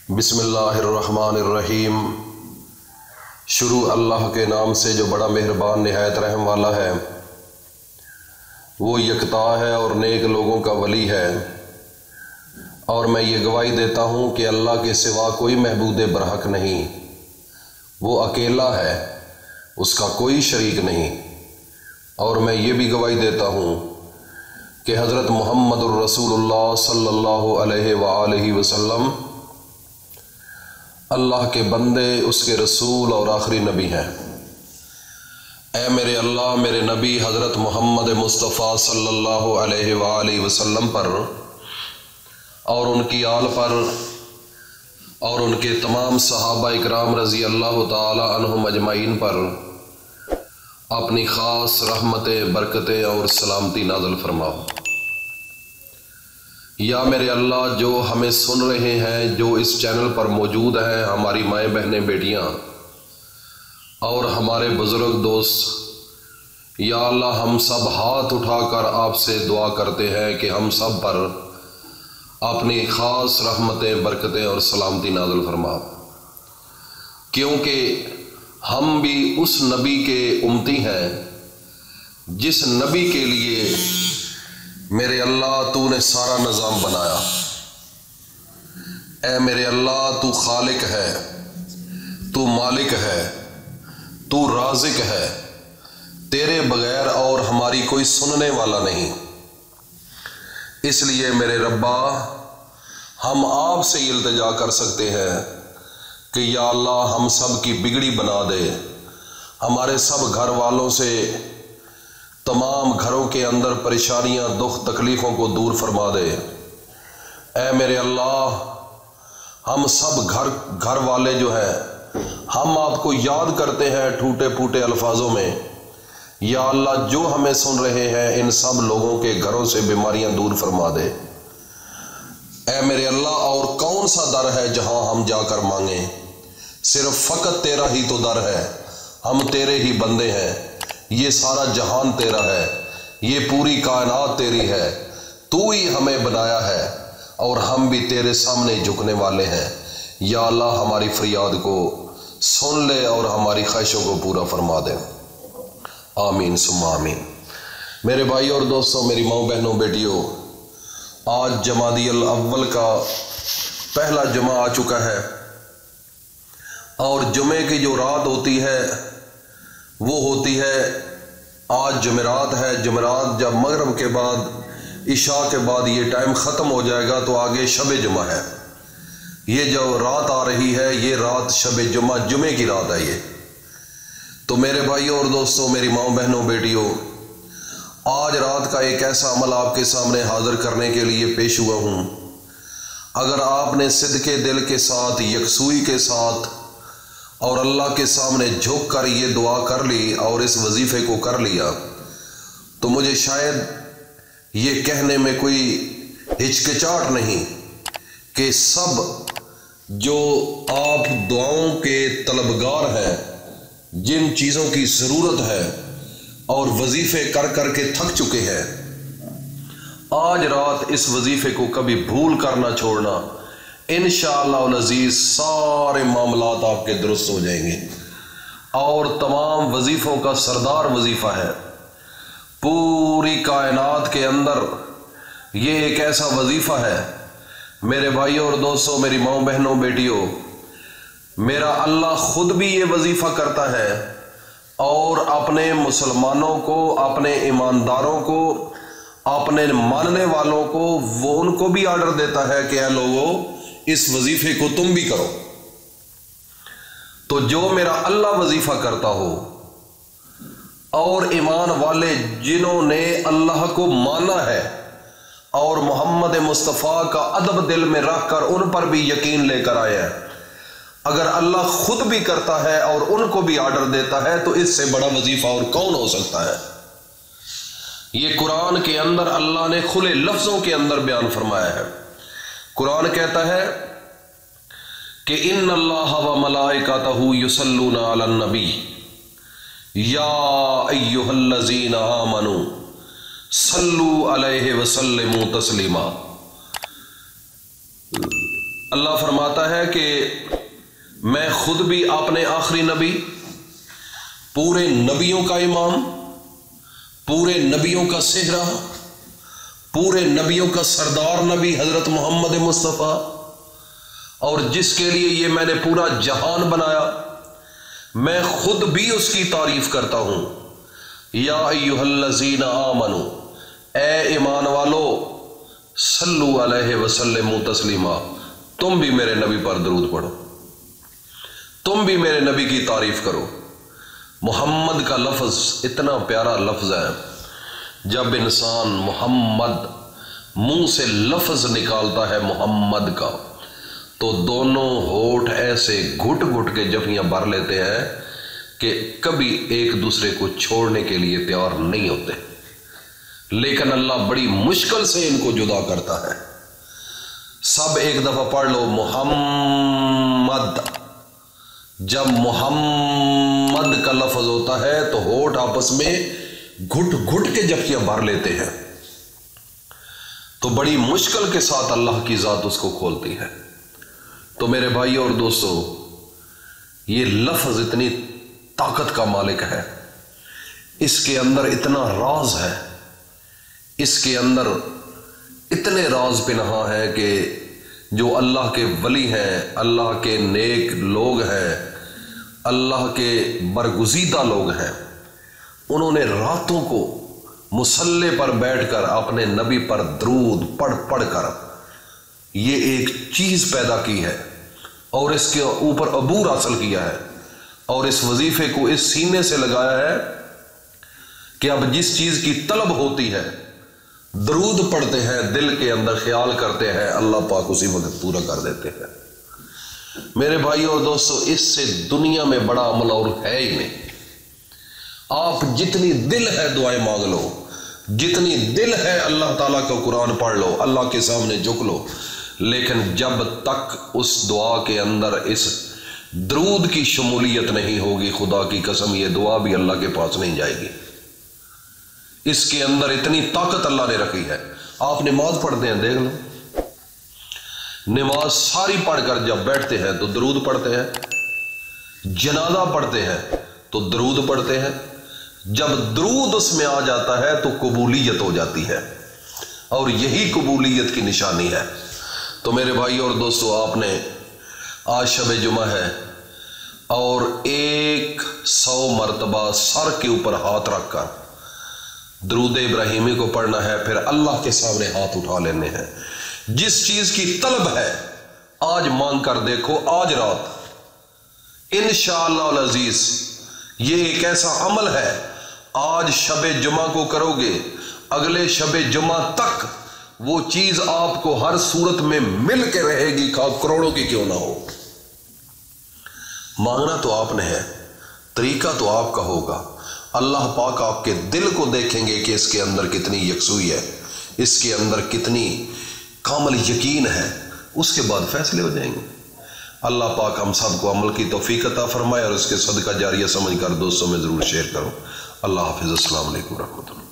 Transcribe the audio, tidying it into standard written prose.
बिस्मिल्लाहिर्रहमानिर्रहीम। शुरू अल्लाह के नाम से जो बड़ा मेहरबान निहायत रहम वाला है। वो यकता है और नेक लोगों का वली है। और मैं ये गवाही देता हूँ कि अल्लाह के सिवा कोई महबूद बरहक नहीं, वो अकेला है, उसका कोई शरीक नहीं। और मैं ये भी गवाही देता हूँ कि हज़रत मुहम्मदुर रसूलुल्लाह सल्लल्लाहु अलैहि वआलिहि वसल्लम अल्लाह के बंदे, उसके रसूल और आखिरी नबी हैं। ऐ मेरे अल्लाह, मेरे नबी हज़रत मोहम्मद मुस्तफ़ा सल्लल्लाहु अलैहि वआलिहि वसल्लम पर और उनकी आल पर और उनके तमाम सहाबा इकराम रज़ी अल्लाह ताला अन्हुम अजमाइन पर अपनी ख़ास रहमतें, बरकतें और सलामती नाज़िल फरमाओ। या मेरे अल्लाह, जो हमें सुन रहे हैं, जो इस चैनल पर मौजूद हैं, हमारी माएँ, बहनें, बेटियाँ और हमारे बुज़ुर्ग दोस्त, या अल्लाह हम सब हाथ उठाकर आपसे दुआ करते हैं कि हम सब पर अपनी ख़ास रहमतें, बरकतें और सलामती नाज़िल फरमाओ। क्योंकि हम भी उस नबी के उम्मती हैं जिस नबी के लिए मेरे अल्लाह तूने सारा निज़ाम बनाया। ऐ मेरे अल्लाह, तू खालिक है, तू मालिक है, तू राज़िक है, तेरे बगैर और हमारी कोई सुनने वाला नहीं। इसलिए मेरे रब्बा, हम आपसे इल्तिजा कर सकते हैं कि या अल्लाह हम सब की बिगड़ी बना दे, हमारे सब घर वालों से तमाम घरों के अंदर परेशानियां, दुख, तकलीफ़ों को दूर फरमा दे। ऐ मेरे अल्लाह, हम सब घर वाले जो हैं, हम आपको याद करते हैं टूटे फूटे अल्फाजों में। या अल्लाह, जो हमें सुन रहे हैं, इन सब लोगों के घरों से बीमारियां दूर फरमा दे। ऐ मेरे अल्लाह, और कौन सा दर है जहां हम जाकर मांगें? सिर्फ फ़कत तेरा ही तो दर है। हम तेरे ही बंदे हैं, ये सारा जहान तेरा है, ये पूरी कायनात तेरी है, तू ही हमें बनाया है और हम भी तेरे सामने झुकने वाले हैं। या अल्लाह, हमारी फरियाद को सुन ले और हमारी ख्वाहिशों को पूरा फरमा दे। आमीन सुम्मा आमीन। मेरे भाई और दोस्तों, मेरी माँ, बहनों, बेटियों, आज जमादियल अव्वल का पहला जुमा आ चुका है और जुमे की जो रात होती है वो होती है, आज जुमेरात है। जुमेरात जब मगरब के बाद, इशा के बाद ये टाइम ख़त्म हो जाएगा तो आगे शब जुमा है। ये जो रात आ रही है, ये रात शब जुमा, जुमे की रात है ये। तो मेरे भाइयों और दोस्तों, मेरी माँ, बहनों, बेटियों, आज रात का एक ऐसा अमल आपके सामने हाजिर करने के लिए पेश हुआ हूँ। अगर आपने सिद्के दिल के साथ, यकसुई के साथ और अल्लाह के सामने झुक कर ये दुआ कर ली और इस वजीफे को कर लिया, तो मुझे शायद ये कहने में कोई हिचकिचाहट नहीं कि सब जो आप दुआओं के तलबगार हैं, जिन चीज़ों की ज़रूरत है और वजीफे कर कर के थक चुके हैं, आज रात इस वजीफे को कभी भूल कर ना छोड़ना। इंशाअल्लाह अज़ीज़ सारे मामलात आपके दुरुस्त हो जाएंगे। और तमाम वजीफ़ों का सरदार वजीफ़ा है पूरी कायनात के अंदर। ये एक ऐसा वजीफ़ा है मेरे भाइयों और दोस्तों, मेरी माँ, बहनों, बेटियों, मेरा अल्लाह खुद भी ये वजीफ़ा करता है और अपने मुसलमानों को, अपने ईमानदारों को, अपने मानने वालों को, वो उनको भी आर्डर देता है कि ऐ लोगों, इस वजीफे को तुम भी करो। तो जो मेरा अल्लाह वजीफा करता हो और ईमान वाले जिन्होंने अल्लाह को माना है और मोहम्मद मुस्तफ़ा का अदब दिल में रखकर उन पर भी यकीन लेकर आए हैं, अगर अल्लाह खुद भी करता है और उनको भी आर्डर देता है, तो इससे बड़ा वजीफा और कौन हो सकता है? ये कुरान के अंदर अल्लाह ने खुले लफ्जों के अंदर बयान फरमाया है। कुरान कहता है कि इन्नल्लाह व मलाइकतहु युसल्लूना अलन नबी या अय्युहल्लज़ीना आमनू सल्लू अलैहि व सल्लिमू तस्लीमा। اللہ فرماتا ہے کہ میں خود بھی اپنے آخری نبی، پورے نبیوں کا امام، پورے نبیوں کا سہرا، پورے نبیوں کا سردار نبی حضرت محمد مصطفیٰ، اور جس کے لیے یہ میں نے پورا جہان بنایا، میں خود بھی اس کی تعریف کرتا ہوں۔ یا ایھا الذین آمنوا، اے ایمان والو، صلو علیہ وسلموا تسلیما، تم بھی میرے نبی پر درود پڑھو، تم بھی میرے نبی کی تعریف کرو۔ محمد کا لفظ اتنا پیارا لفظ ہے، جب انسان محمد منہ سے لفظ نکالتا ہے محمد کا، تو دونوں ہونٹ ایسے گھٹ گھٹ کے جفیاں بھر لیتے ہیں کہ کبھی ایک دوسرے کو چھوڑنے کے لیے تیار نہیں ہوتے، لیکن اللہ بڑی مشکل سے ان کو جدا کرتا ہے۔ سب ایک دفعہ پڑھ لو محمد۔ جب محمد کا لفظ ہوتا ہے تو ہونٹ آپس میں گھٹ گھٹ کے جفیاں بھر لیتے ہیں، تو بڑی مشکل کے ساتھ اللہ کی ذات اس کو کھولتی ہے۔ تو میرے بھائیوں اور دوستو، یہ لفظ اتنی طاقت کا مالک ہے، اس کے اندر اتنا راز ہے، اس کے اندر اتنے راز پنہاں ہیں کہ جو اللہ کے ولی ہیں، اللہ کے نیک لوگ ہیں، اللہ کے برگزیدہ لوگ ہیں، انہوں نے راتوں کو مصلی پر بیٹھ کر اپنے نبی پر درود پڑھ پڑھ کر یہ ایک چیز پیدا کی ہے اور اس کے اوپر عبور حاصل کیا ہے، اور اس وظیفے کو اس سینے سے لگایا ہے کہ اب جس چیز کی طلب ہوتی ہے درود پڑھتے ہیں، دل کے اندر خیال کرتے ہیں، اللہ پاک اسی وقت پورا کر دیتے ہیں۔ میرے بھائیوں اور دوستو، اس سے دنیا میں بڑا عمل اور ہے ہی نہیں۔ آپ جتنی دل ہے دعائیں مانگ لو، جتنی دل ہے اللہ تعالیٰ کا قرآن پڑھ لو، اللہ کے سامنے جھک لو، لیکن جب تک اس دعا کے اندر اس درود کی شمولیت نہیں ہوگی، خدا کی قسم یہ دعا بھی اللہ کے پاس نہیں جائے گی۔ اس کے اندر اتنی طاقت اللہ نے رکھی ہے۔ آپ نماز پڑھتے ہیں، دیکھ لو، نماز ساری پڑھ کر جب بیٹھتے ہیں تو درود پڑھتے ہیں، جنازہ پڑھتے ہیں تو درود پڑھتے ہیں۔ جب درود اس میں آ جاتا ہے تو قبولیت ہو جاتی ہے، اور یہی قبولیت کی نشانی ہے۔ تو میرے بھائی اور دوستو، آپ نے آج شب جمعہ ہے اور 100 مرتبہ سر کے اوپر ہاتھ رکھ کر درود ابراہیمی کو پڑھنا ہے، پھر اللہ کے سامنے ہاتھ اٹھا لینے ہیں۔ جس چیز کی طلب ہے آج مانگ کر دیکھو، آج رات انشاءاللہ العزیز یہ ایک ایسا عمل ہے، آج شب جمعہ کو کرو گے، اگلے شب جمعہ تک وہ چیز آپ کو ہر صورت میں مل کے رہے گی، کروڑوں کی کیوں نہ ہو۔ مانگنا تو آپ نے ہے، طریقہ تو آپ کا ہوگا۔ اللہ پاک آپ کے دل کو دیکھیں گے کہ اس کے اندر کتنی یکسوئی ہے، اس کے اندر کتنی کامل یقین ہے، اس کے بعد فیصلے ہو جائیں گے۔ اللہ پاک ہم سب کو عمل کی توفیق عطا فرمائے، اور اس کے صدقہ جاریہ سمجھ کر دوستوں میں ضرور شیئر کرو۔ اللہ حافظ، السلام علیکم ورحمۃ اللہ۔